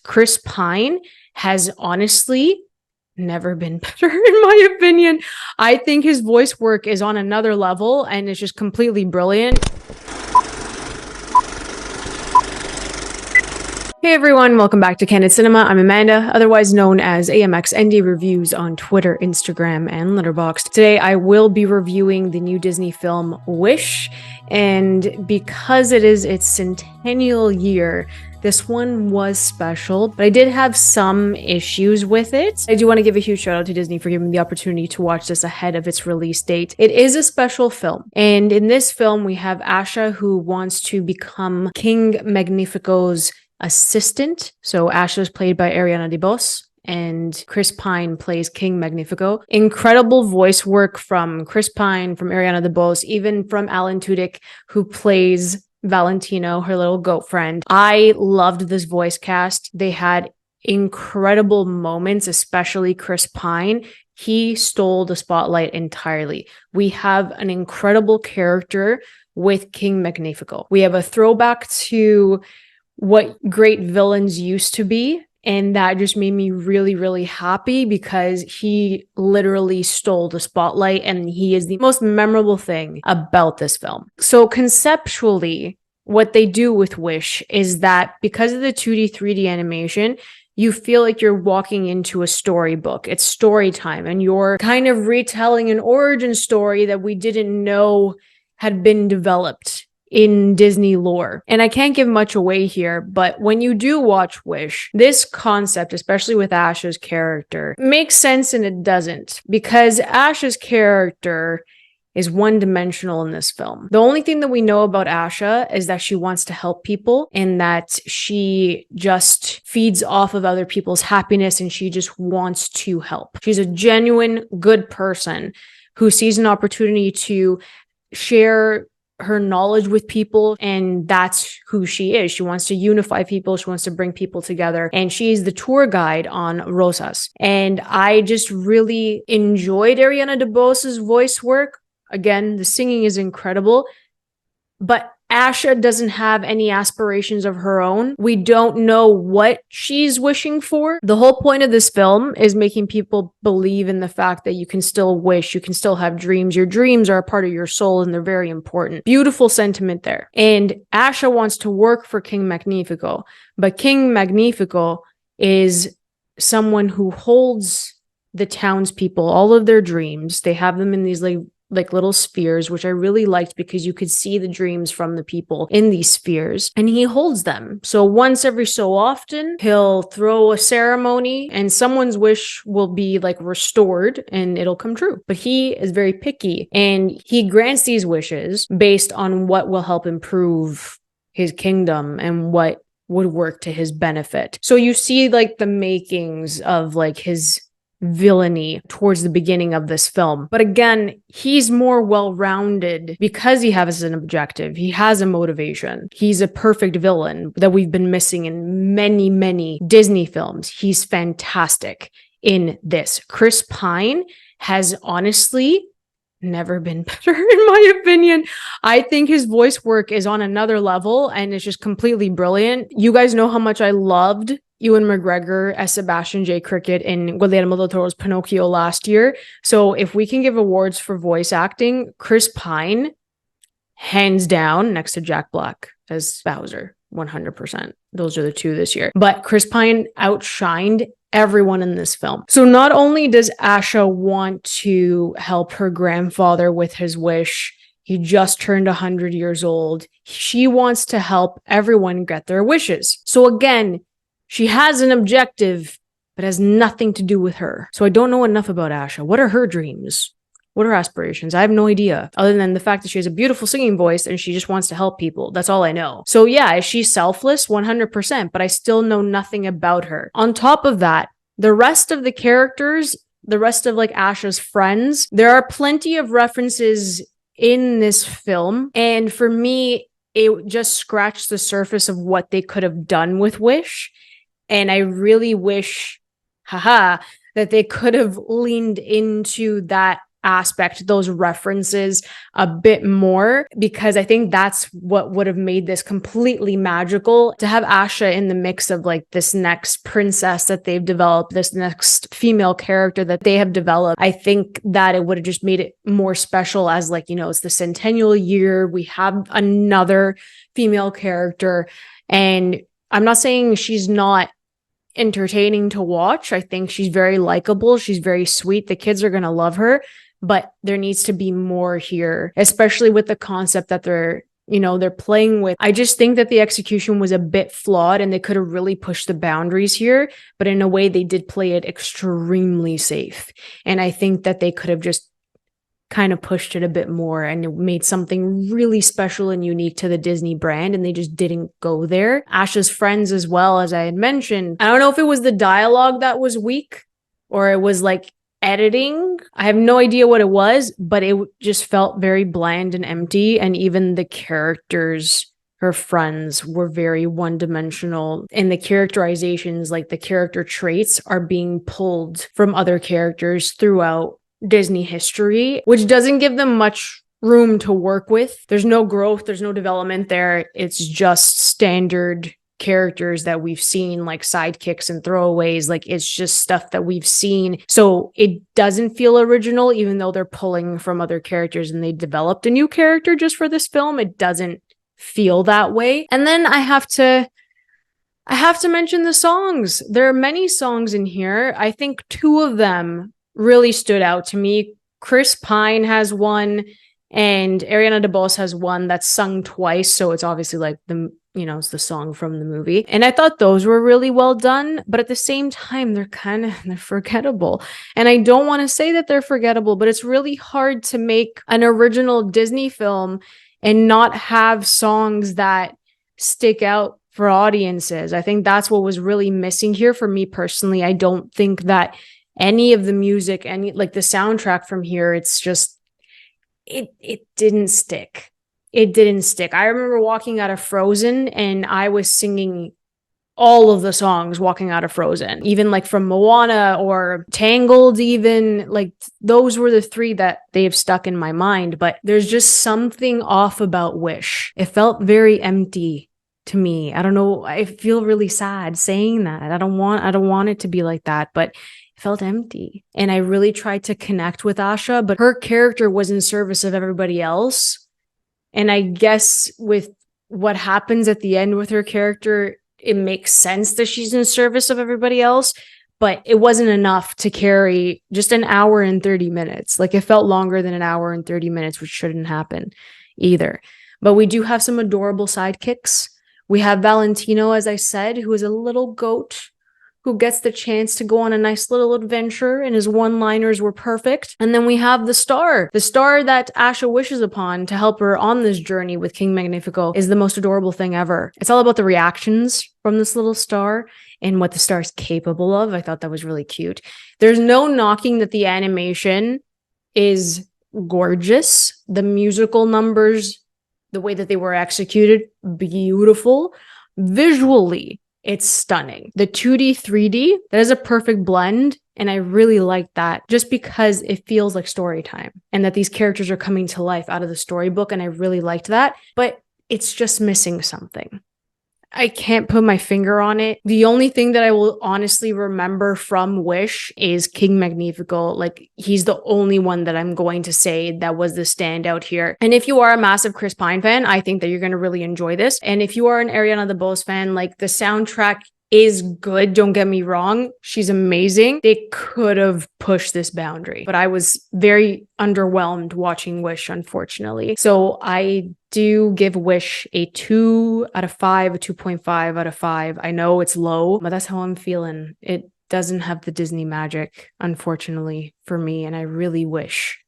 Chris Pine has honestly never been better, in my opinion. I think his voice work is on another level and it's just completely brilliant. Hey everyone, welcome back to Candid Cinema. I'm Amanda, otherwise known as AMXND Reviews on Twitter, Instagram, and Letterboxd. Today I will be reviewing the new Disney film Wish, and because it is its centennial year, this one was special, but I did have some issues with it. I do want to give a huge shout out to Disney for giving me the opportunity to watch this ahead of its release date. It is a special film, and in this film we have Asha, who wants to become King Magnifico's assistant. So Asha is played by Ariana DeBose and Chris Pine plays King Magnifico. Incredible voice work from Chris Pine, from Ariana DeBose, even from Alan Tudyk, who plays Valentino, her little goat friend. I loved this voice cast. They had incredible moments, especially Chris Pine. He stole the spotlight entirely. We have an incredible character with King Magnifico. We have a throwback to what great villains used to be, and that just made me really, really happy because he literally stole the spotlight and he is the most memorable thing about this film. So conceptually, what they do with Wish is that because of the 2D, 3D animation, you feel like you're walking into a storybook. It's story time, and you're kind of retelling an origin story that we didn't know had been developed in Disney lore. And I can't give much away here, but when you do watch Wish, this concept, especially with Asha's character, makes sense and it doesn't, because Asha's character is one-dimensional in this film. The only thing that we know about Asha is that she wants to help people and that she just feeds off of other people's happiness and she just wants to help. She's a genuine good person who sees an opportunity to share her knowledge with people, and that's who she is. She wants to unify people. She wants to bring people together, and she's the tour guide on Rosas. And I just really enjoyed Ariana DeBose's voice work. Again, the singing is incredible, but Asha doesn't have any aspirations of her own. We don't know what she's wishing for. The whole point of this film is making people believe in the fact that you can still wish, you can still have dreams. Your dreams are a part of your soul and they're very important. Beautiful sentiment there. And Asha wants to work for King Magnifico, but King Magnifico is someone who holds the townspeople, all of their dreams. They have them in these like little spheres, which I really liked because you could see the dreams from the people in these spheres, and he holds them. So once every so often, he'll throw a ceremony and someone's wish will be like restored and it'll come true. But he is very picky and he grants these wishes based on what will help improve his kingdom and what would work to his benefit. So you see like the makings of like his villainy towards the beginning of this film. But again, he's more well-rounded because he has an objective. He has a motivation. He's a perfect villain that we've been missing in many, many Disney films. He's fantastic in this. Chris Pine has honestly never been better, in my opinion. I think his voice work is on another level and it's just completely brilliant. You guys know how much I loved Ewan McGregor as Sebastian J. Cricket in Guillermo del Toro's Pinocchio last year. So if we can give awards for voice acting, Chris Pine, hands down, next to Jack Black as Bowser, 100%. Those are the two this year. But Chris Pine outshined everyone in this film. So not only does Asha want to help her grandfather with his wish, he just turned 100 years old. She wants to help everyone get their wishes. So again, she has an objective, but has nothing to do with her. So I don't know enough about Asha. What are her dreams? What are her aspirations? I have no idea, other than the fact that she has a beautiful singing voice and she just wants to help people. That's all I know. So yeah, is she selfless? 100%, but I still know nothing about her. On top of that, the rest of the characters, the rest of like Asha's friends, there are plenty of references in this film. And for me, it just scratched the surface of what they could have done with Wish. And I really wish, that they could have leaned into that aspect, those references a bit more, because I think that's what would have made this completely magical. To have Asha in the mix of like this next princess that they've developed, this next female character that they have developed, I think that it would have just made it more special as like, you know, it's the centennial year. We have another female character, and I'm not saying she's not entertaining to watch. I think she's very likable. She's very sweet. The kids are going to love her, but there needs to be more here, especially with the concept that they're playing with. I just think that the execution was a bit flawed and they could have really pushed the boundaries here, but in a way they did play it extremely safe. And I think that they could have just kind of pushed it a bit more and made something really special and unique to the Disney brand, and they just didn't go there. Asha's friends as well, as I had mentioned, I don't know if it was the dialogue that was weak or it was like editing. I have no idea what it was, but it just felt very bland and empty. And even the characters, her friends, were very one-dimensional, and the characterizations, like the character traits, are being pulled from other characters throughout Disney history, which doesn't give them much room to work with. There's no growth, there's no development there. It's just standard characters that we've seen, like sidekicks and throwaways. Like, it's just stuff that we've seen. So it doesn't feel original, even though they're pulling from other characters and they developed a new character just for this film. It doesn't feel that way. And then I have to mention the songs. There are many songs in here. I think two of them really stood out to me. Chris Pine has one and Ariana DeBose has one that's sung twice. So it's obviously like it's the song from the movie. And I thought those were really well done, but at the same time, they're forgettable. And I don't want to say that they're forgettable, but it's really hard to make an original Disney film and not have songs that stick out for audiences. I think that's what was really missing here for me personally. I don't think that any of the music, like the soundtrack from here, it's just, it didn't stick. It didn't stick. I remember walking out of Frozen and I was singing all of the songs walking out of Frozen, even like from Moana or Tangled, even like those were the three that they have stuck in my mind. But there's just something off about Wish. It felt very empty to me. I don't know. I feel really sad saying that. I don't want it to be like that, but it felt empty. And I really tried to connect with Asha, but her character was in service of everybody else. And I guess with what happens at the end with her character, it makes sense that she's in service of everybody else, but it wasn't enough to carry just an hour and 30 minutes. Like, it felt longer than an hour and 30 minutes, which shouldn't happen either. But we do have some adorable sidekicks. We have Valentino, as I said, who is a little goat who gets the chance to go on a nice little adventure, and his one-liners were perfect. And then we have the star that Asha wishes upon to help her on this journey with King Magnifico is the most adorable thing ever. It's all about the reactions from this little star and what the star is capable of. I thought that was really cute. There's no knocking that the animation is gorgeous. The musical numbers, the way that they were executed, beautiful. Visually, it's stunning. The 2D, 3D, that is a perfect blend. And I really like that just because it feels like story time and that these characters are coming to life out of the storybook. And I really liked that, but it's just missing something. I can't put my finger on it. The only thing that I will honestly remember from Wish is King Magnifico. Like, he's the only one that I'm going to say that was the standout here. And if you are a massive Chris Pine fan, I think that you're going to really enjoy this. And if you are an Ariana DeBose fan, like, the soundtrack is good. Don't get me wrong. She's amazing. They could have pushed this boundary, but I was very underwhelmed watching Wish, unfortunately. So I do give Wish a 2 out of 5, a 2.5 out of 5. I know it's low, but that's how I'm feeling. It doesn't have the Disney magic, unfortunately, for me. And I really wish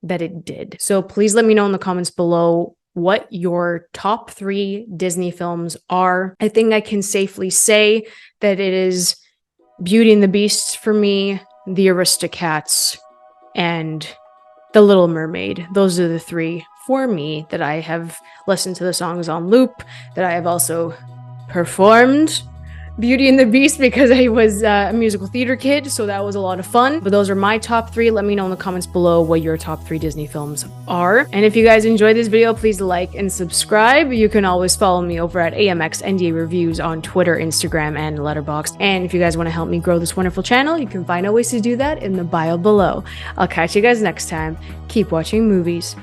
that it did. So please let me know in the comments below what your top 3 Disney films are. I think I can safely say that it is Beauty and the Beast for me, The Aristocats, and The Little Mermaid. Those are the 3 for me that I have listened to the songs on loop, that I have also performed Beauty and the Beast because I was a musical theater kid, so that was a lot of fun. But those are my top 3. Let me know in the comments below what your top 3 Disney films are. And if you guys enjoyed this video, please like and subscribe. You can always follow me over at AMX NDA Reviews on Twitter, Instagram, and Letterboxd. And if you guys want to help me grow this wonderful channel, you can find out ways to do that in the bio below. I'll catch you guys next time. Keep watching movies.